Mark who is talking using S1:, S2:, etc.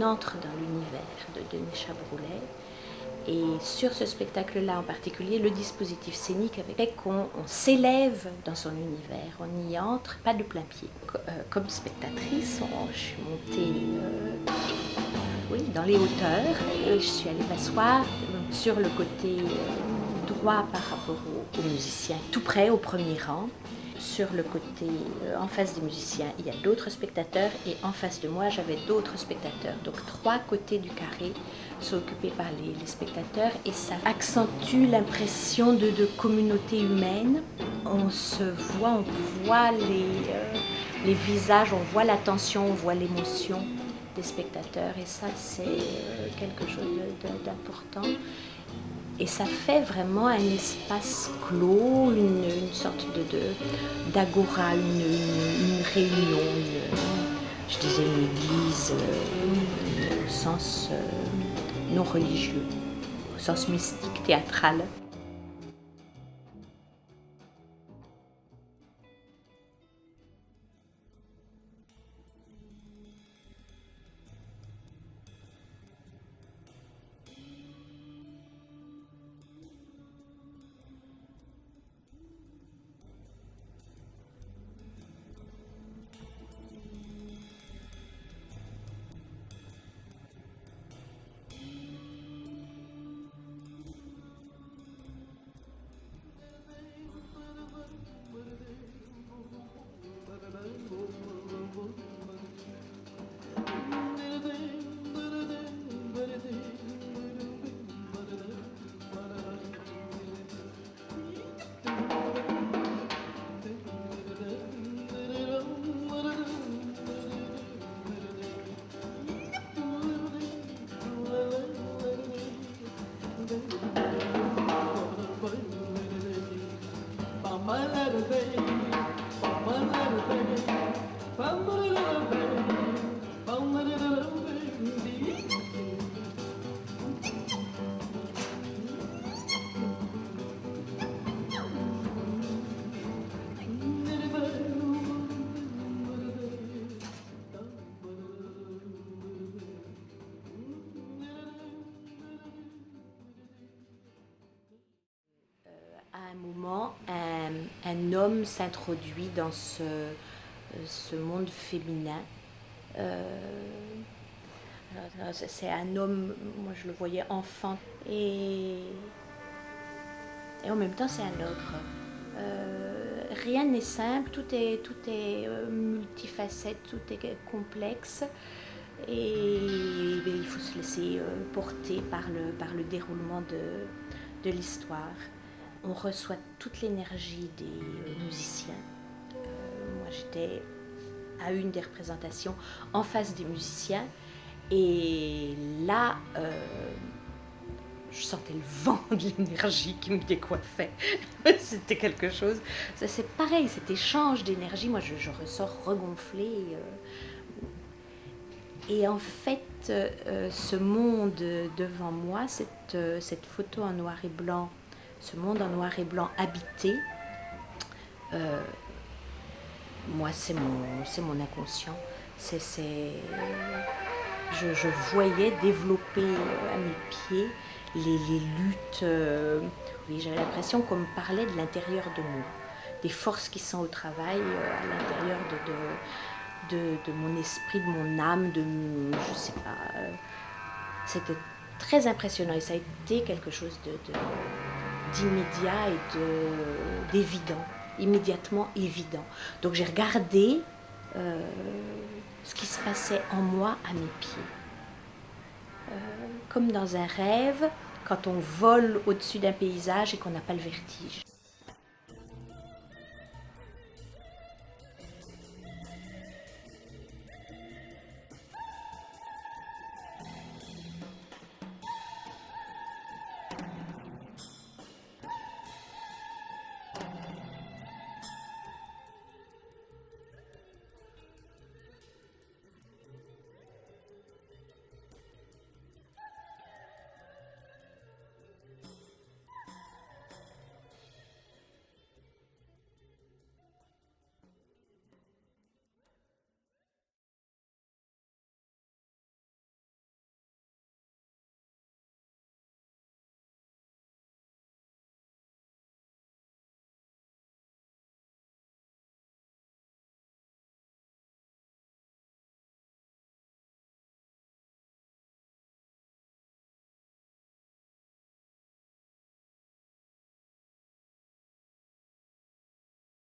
S1: on entre dans l'univers de Denis Chabroulet. Et sur ce spectacle-là en particulier, le dispositif scénique fait qu'on s'élève dans son univers, on y entre, pas de plein pied. Comme spectatrice, je suis montée oui, dans les hauteurs et je suis allée m'asseoir sur le côté droit par rapport aux musiciens, tout près au premier rang. Sur le côté, en face des musiciens, il y a d'autres spectateurs et en face de moi, j'avais d'autres spectateurs. Donc 3 côtés du carré sont occupés par les spectateurs et ça accentue l'impression de communauté humaine. On se voit, on voit les visages, on voit l'attention, on voit l'émotion des spectateurs et ça c'est quelque chose d'important. Et ça fait vraiment un espace clos, une sorte d'agora, une réunion, je disais une église au sens non religieux, au sens mystique, théâtral. À un moment, un homme s'introduit dans ce monde féminin. C'est un homme, moi je le voyais enfant, et en même temps c'est un ogre. Rien n'est simple, tout est multifacette, tout est complexe. Et il faut se laisser porter par le déroulement de l'histoire. On reçoit toute l'énergie des musiciens. Moi, j'étais à une des représentations en face des musiciens. Et là, je sentais le vent de l'énergie qui me décoiffait. C'était quelque chose. C'est pareil, cet échange d'énergie. Moi, je ressors regonflée. Et en fait, ce monde devant moi, cette photo en noir et blanc, ce monde en noir et blanc habité, moi c'est mon inconscient. Je voyais développer à mes pieds les luttes. Oui, j'avais l'impression qu'on me parlait de l'intérieur de moi, des forces qui sont au travail à l'intérieur de mon esprit, de mon âme, je sais pas. C'était très impressionnant et ça a été quelque chose d'immédiat et d'évident, immédiatement évident. Donc j'ai regardé ce qui se passait en moi à mes pieds. Comme dans un rêve, quand on vole au-dessus d'un paysage et qu'on n'a pas le vertige.